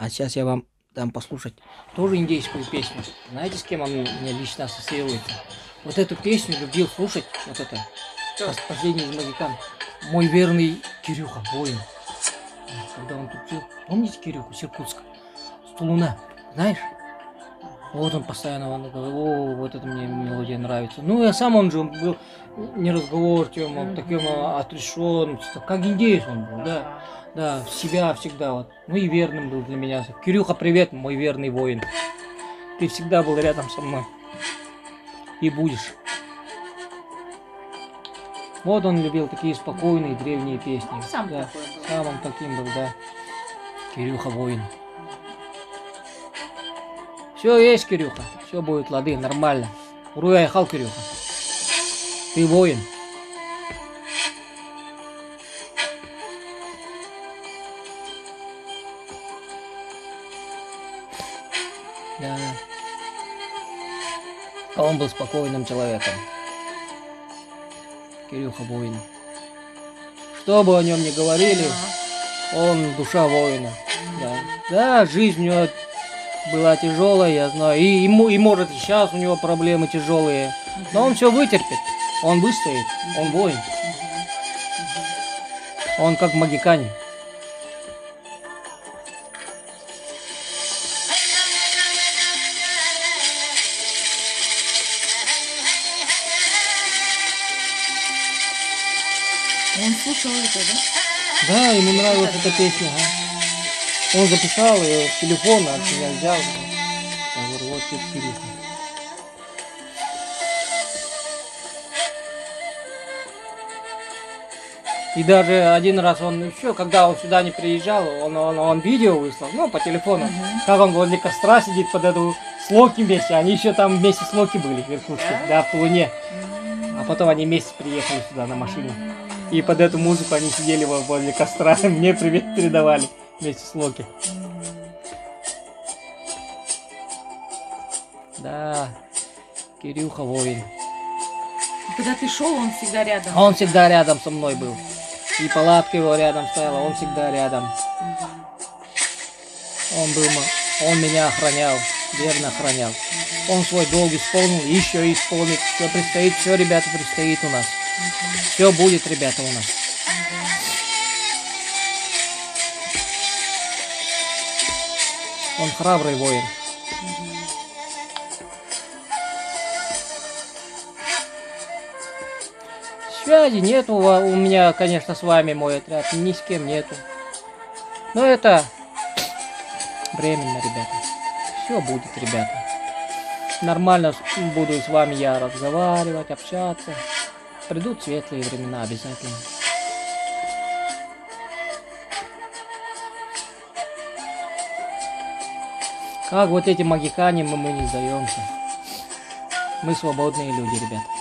А сейчас я вам дам послушать тоже индейскую песню. Знаете, с кем он мне лично ассоциируется? Вот эту песню любил слушать, вот это, последний из Магикан. Мой верный Кирюха, воин. Когда он тут жил, помните Кирюху, с Иркутска? С Тулуна, знаешь? Вот он постоянно он говорил, о, вот это мне мелодия нравится. Ну, я сам он же был неразговорчивым, таким отрешенным, как индейец он был, да. Да, в себя всегда вот. Ну и верным был для меня. Кирюха, привет, мой верный воин. Ты всегда был рядом со мной. И будешь. Вот он любил такие спокойные древние песни. Сам да. такой был. Сам он таким был, да. Кирюха воин. Все есть, Кирюха. Все будет лады, нормально. Уруяйхал, Кирюха. Ты воин. Да. А он был спокойным человеком. Кирюха воин. Что бы о нем ни говорили, он душа воина. Да, да, жизнь у него была тяжелая, я знаю. И может и сейчас у него проблемы тяжелые. Но он все вытерпит. Он выстоит. Он воин. Он как в Магикане. Он слушал это, да? Да, ему нравилась эта песня. А? Он записал ее в телефон, от меня взял. Я говорю, вот тут Кирюха. И даже один раз он еще, когда он сюда не приезжал, он видео выслал, ну, по телефону, как он возле костра сидит под эту с Локи вместе. Они еще там вместе с Локи были в Иркутске, да, в Тулуне. А потом они вместе приехали сюда на машине. И под эту музыку они сидели возле костра, мне привет передавали вместе с Локи. Да, Кирюха воин. Когда ты шел, он всегда рядом. Он всегда рядом со мной был. И палатка его рядом стояла, он всегда рядом. Он меня охранял, верно охранял. Он свой долг исполнил, еще исполнит. Все предстоит, все, ребята, предстоит у нас. Все будет, ребята, у нас. Он храбрый воин. Связи нету у меня, конечно, с вами, мой отряд. Ни с кем нету. Но это временно, ребята. Все будет, ребята. Нормально буду с вами я разговаривать, общаться. Придут светлые времена обязательно. Как вот эти магикане мы не сдаемся. Мы свободные люди, ребята.